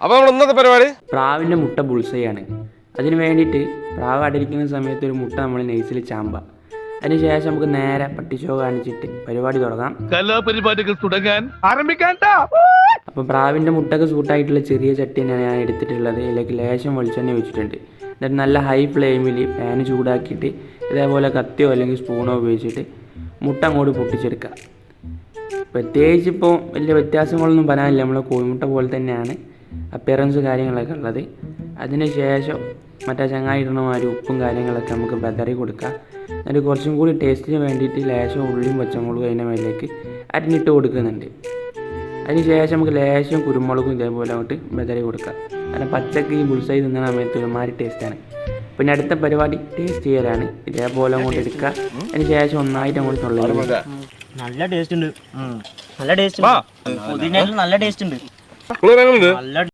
അപ്പോൾ നമ്മൾ ഇന്നത്തെ പരിപാടി പ്രാവിൻ്റെ മുട്ട ബുൾസൈയാണ്. അതിന് വേണ്ടിയിട്ട് പ്രാവ് അടയിരിക്കുന്ന സമയത്ത് ഒരു മുട്ട നമ്മൾ നൈസിൽ ചാമ്പ. അതിനുശേഷം നമുക്ക് നേരെ പട്ടിച്ചോ കാണിച്ചിട്ട് പരിപാടി തുടങ്ങാം. കലാപരിപാടികൾ തുടങ്ങാൻ ആരംഭിക്കാൻ. അപ്പം പ്രാവിൻ്റെ മുട്ടക്ക് സൂട്ടായിട്ടുള്ള ചെറിയ ചട്ടി തന്നെയാണ് ഞാൻ എടുത്തിട്ടുള്ളത്. ഇതിലേക്ക് ലേശം വെളിച്ചെണ്ണ വെച്ചിട്ടുണ്ട്. എന്നിട്ട് നല്ല ഹൈ ഫ്ലെയിമിൽ പാന് ചൂടാക്കിയിട്ട് ഇതേപോലെ കത്തിയോ അല്ലെങ്കിൽ സ്പൂണോ ഉപയോഗിച്ചിട്ട് മുട്ട അങ്ങോട്ട് പൊട്ടിച്ചെടുക്കുക. പ്രത്യേകിച്ച് ഇപ്പോൾ വലിയ വ്യത്യാസങ്ങളൊന്നും പറയാനില്ല. നമ്മളെ കോഴിമുട്ട പോലെ തന്നെയാണ് അപ്പിയറൻസ് കാര്യങ്ങളൊക്കെ ഉള്ളത്. അതിന് ശേഷം മറ്റേ ചങ്ങായി ഇടണമാതിരി ഉപ്പും കാര്യങ്ങളൊക്കെ നമുക്ക് ബദറി കൊടുക്കുക. എന്നിട്ട് കുറച്ചും കൂടി ടേസ്റ്റിന് വേണ്ടിയിട്ട് ലേശം ഉള്ളിയും പച്ചമുളകും അതിൻ്റെ മേലേക്ക് അരിഞ്ഞിട്ട് കൊടുക്കുന്നുണ്ട്. അതിന് ശേഷം നമുക്ക് ലേശം കുരുമുളകും ഇതേപോലെ അങ്ങോട്ട് ബദറി കൊടുക്കുക. കാരണം പച്ചക്ക് ഈ ബുൾസൈ തിന്നുന്ന സമയത്ത് ഒരുമാതിരി ടേസ്റ്റാണ്. പിന്നെ അടുത്ത പരിപാടി ടേസ്റ്റ് ചെയ്യലാണ്. ഇതേപോലെ അങ്ങോട്ട് എടുക്കുക. അതിന് ശേഷം ഒന്നായിട്ട് അങ്ങോട്ട് തൊള്ളയിൽ നല്ല ടേസ്റ്റ് ഉണ്ട്. നല്ല ടേസ്റ്റ് നല്ല ടേസ്റ്റ് ഉണ്ട്.